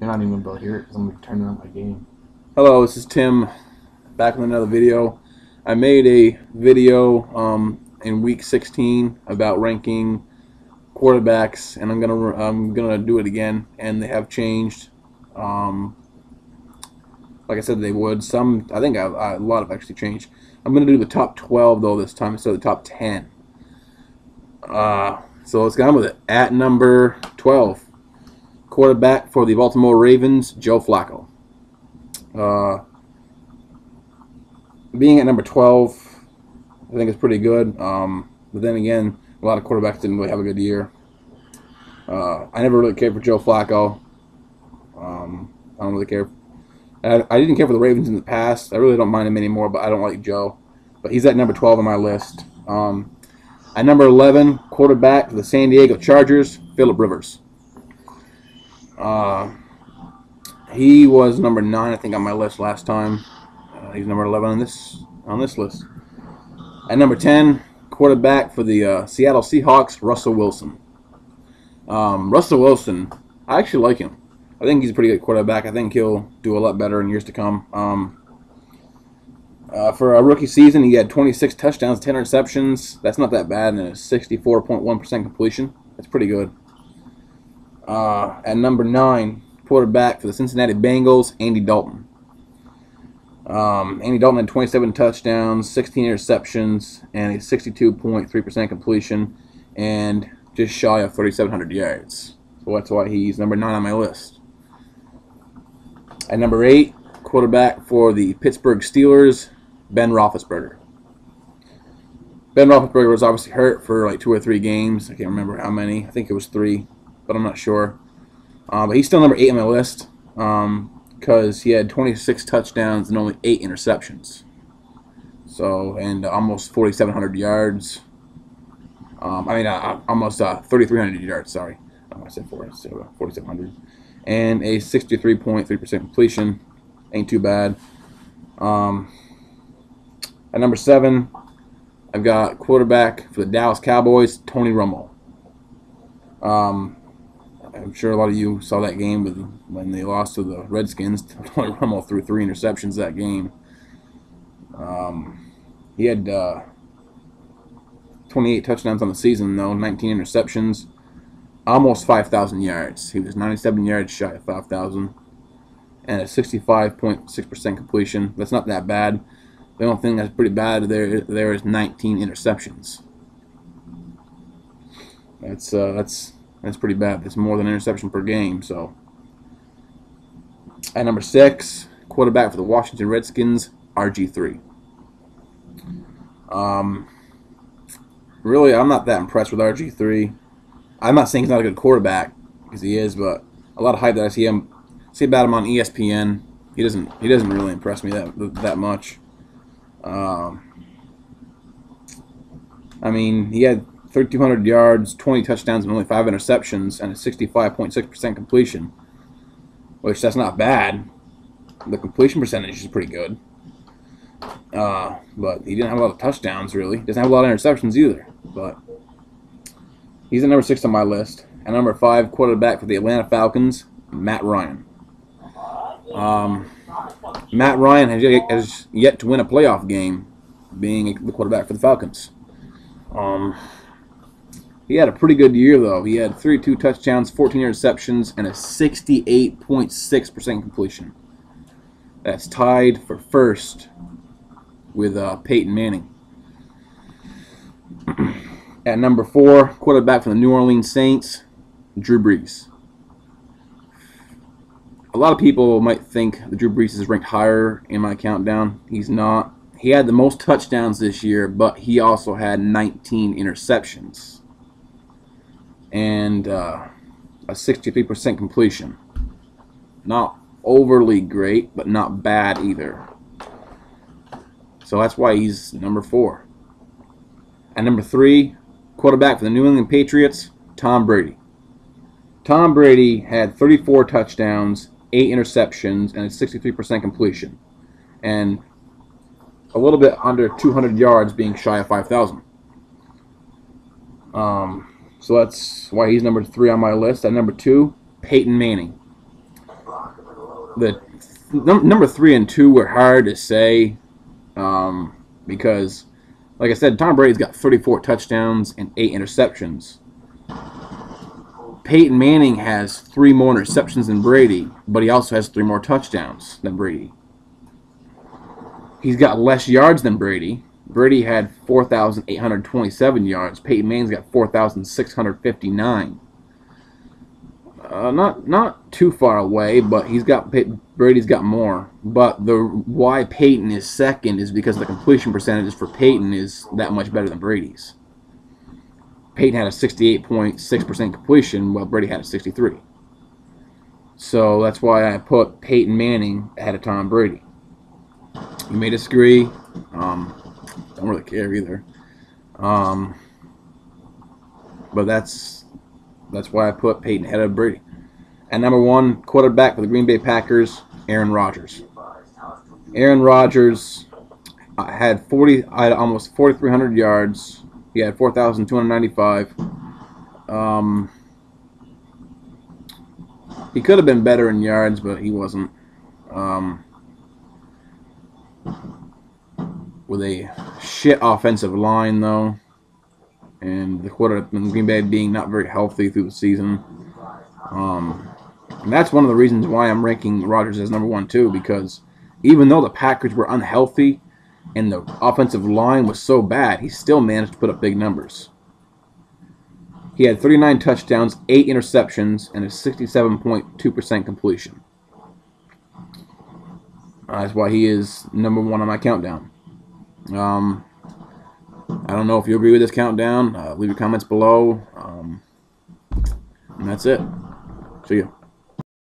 You're not even able to hear it because I'm turning on my game. Hello, this is Tim, back with another video. I made a video in week 16 about ranking quarterbacks, and I'm gonna do it again. And they have changed. Um, like I said, they would. Some, I think, a lot have actually changed. I'm gonna do the top 12 though this time instead of the top 10. So let's get on with it. At number 12, quarterback for the Baltimore Ravens, Joe Flacco. Uh, Being at number 12, I think it's pretty good. But then again, a lot of quarterbacks didn't really have a good year. I never really cared for Joe Flacco. I don't really care. I didn't care for the Ravens in the past. I really don't mind him anymore, but I don't like Joe. But he's at number 12 on my list. At number 11, quarterback for the San Diego Chargers, Philip Rivers. He was number 9, I think, on my list last time. He's number 11 on this list. At number 10, quarterback for the Seattle Seahawks, Russell Wilson. Russell Wilson, I actually like him. I think he's a pretty good quarterback. I think he'll do a lot better in years to come. For a rookie season, he had 26 touchdowns, 10 interceptions. That's not that bad, and a 64.1% completion. That's pretty good. At number 9, quarterback for the Cincinnati Bengals, Andy Dalton. Andy Dalton had 27 touchdowns, 16 interceptions, and a 62.3% completion, and just shy of 3,700 yards. So that's why he's number 9 on my list. At number 8, quarterback for the Pittsburgh Steelers, Ben Roethlisberger. Ben Roethlisberger was obviously hurt for like 2 or 3 games. I can't remember how many. I think it was 3, but I'm not sure. But he's still number 8 on my list because he had 26 touchdowns and only 8 interceptions. So, and almost 4,700 yards. Almost 3,300 yards, sorry. I said 4,700. And a 63.3% completion. Ain't too bad. At number 7, I've got quarterback for the Dallas Cowboys, Tony Romo. I'm sure a lot of you saw that game when they lost to the Redskins. Tony Romo threw 3 interceptions that game. He had 28 touchdowns on the season, though, 19 interceptions, almost 5,000 yards. He was 97 yards shy of 5,000, and a 65.6% completion. That's not that bad. The only thing that's pretty bad there is 19 interceptions. That's pretty bad. That's more than an interception per game. So, at number 6, quarterback for the Washington Redskins, RG3. Really, I'm not that impressed with RG3. I'm not saying he's not a good quarterback, because he is, but a lot of hype that I see about him on ESPN, he doesn't really impress me that much. He had 3,200 yards, 20 touchdowns, and only 5 interceptions, and a 65.6% completion, which that's not bad. The completion percentage is pretty good. But he didn't have a lot of touchdowns, really. He doesn't have a lot of interceptions either. But he's at number 6 on my list. At number 5, quarterback for the Atlanta Falcons, Matt Ryan. Matt Ryan has yet to win a playoff game, being the quarterback for the Falcons. He had a pretty good year, though. He had 32 touchdowns, 14 interceptions, and a 68.6% completion. That's tied for first with Peyton Manning. At number 4, quarterback for the New Orleans Saints, Drew Brees. A lot of people might think that Drew Brees is ranked higher in my countdown. He's not. He had the most touchdowns this year, but he also had 19 interceptions and a 63% completion. Not overly great, but not bad either. So that's why he's number 4. At number 3, quarterback for the New England Patriots, Tom Brady. Tom Brady had 34 touchdowns, 8 interceptions, and a 63% completion, and a little bit under 200 yards, being shy of 5,000. So that's why he's number 3 on my list. At number 2, Peyton Manning. the number 3 and 2 were hard to say because, like I said, Tom Brady's got 34 touchdowns and 8 interceptions. Peyton Manning has 3 more interceptions than Brady, but he also has 3 more touchdowns than Brady. He's got less yards than Brady. Brady had 4,827 yards. Peyton Manning's got 4,659. Not too far away, but Brady's got more. But why Peyton is second is because the completion percentages for Peyton is that much better than Brady's. Peyton had a 68.6% completion, while Brady had a 63. So that's why I put Peyton Manning ahead of Tom Brady. You may disagree. Don't really care either. But that's why I put Peyton ahead of Brady. And number 1 quarterback for the Green Bay Packers, Aaron Rodgers. Aaron Rodgers had almost 4,300 yards. He had 4,295. He could have been better in yards, but he wasn't. With a shit offensive line, though, and the quarterback in Green Bay being not very healthy through the season. And that's one of the reasons why I'm ranking Rodgers as number 1 too, because even though the Packers were unhealthy and the offensive line was so bad, he still managed to put up big numbers. He had 39 touchdowns, 8 interceptions, and a 67.2% completion. That's why he is number 1 on my countdown. I don't know if you agree with this countdown. Leave your comments below. And that's it. See ya.